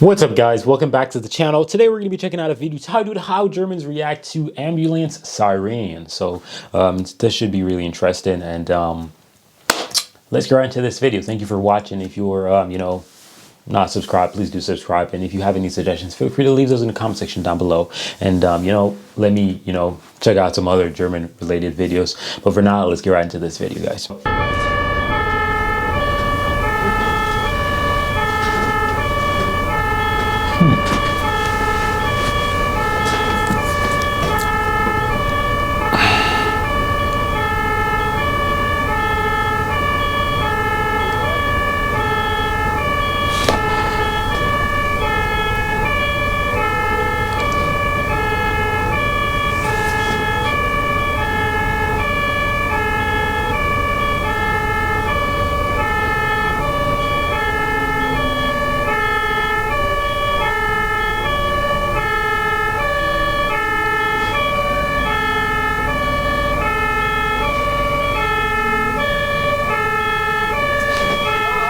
What's up, guys? Welcome back to the channel. Today we're going to be checking out a video titled how Germans react to ambulance siren. So this should be really interesting, and let's get right into this video. Thank you for watching. If you're not subscribed, please do subscribe, and if you have any suggestions, feel free to leave those in the comment section down below, and let me check out some other German related videos. But for now, let's get right into this video, guys.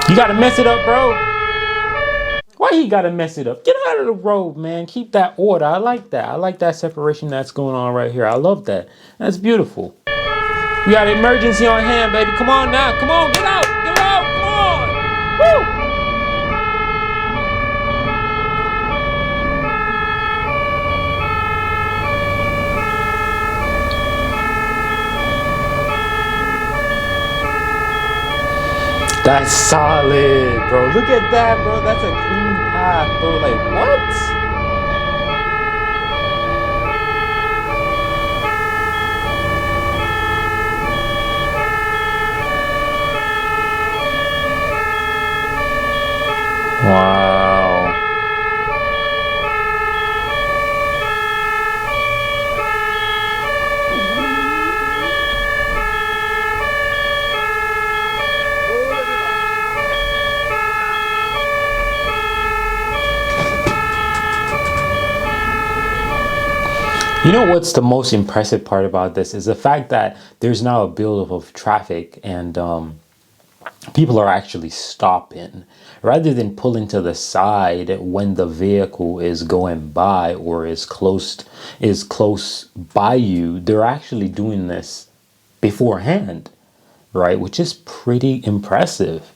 You gotta mess it up, bro. Why he gotta mess it up? Get out of the road, man. Keep that order. I like that. I like that separation that's going on right here. I love that. That's beautiful. We got an emergency on hand, baby. Come on now. Come on. Get out. Get out. Come on. Woo! That's solid, bro. Look at that, bro. That's a clean path, bro. Like, what? Wow. You know what's the most impressive part about this is the fact that there's now a buildup of traffic, and people are actually stopping rather than pulling to the side when the vehicle is going by or is close by you. They're actually doing this beforehand, right? Which is pretty impressive.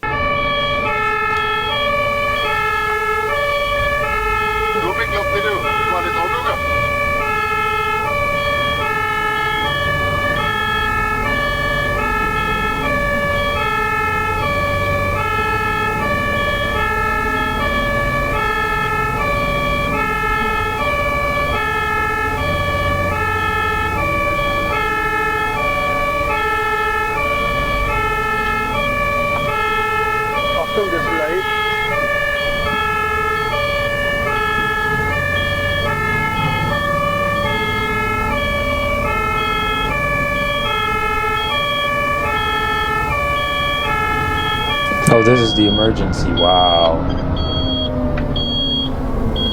Oh, this is the emergency. Wow.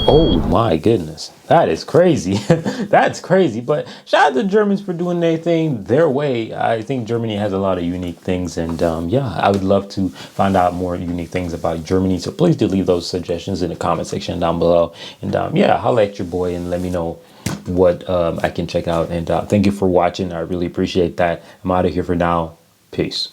Oh my goodness. That is crazy. That's crazy. But shout out to Germans for doing their thing their way. I think Germany has a lot of unique things. And yeah, I would love to find out more unique things about Germany. So please do leave those suggestions in the comment section down below. And yeah, holla at your boy and let me know what I can check out. And thank you for watching. I really appreciate that. I'm out of here for now. Peace.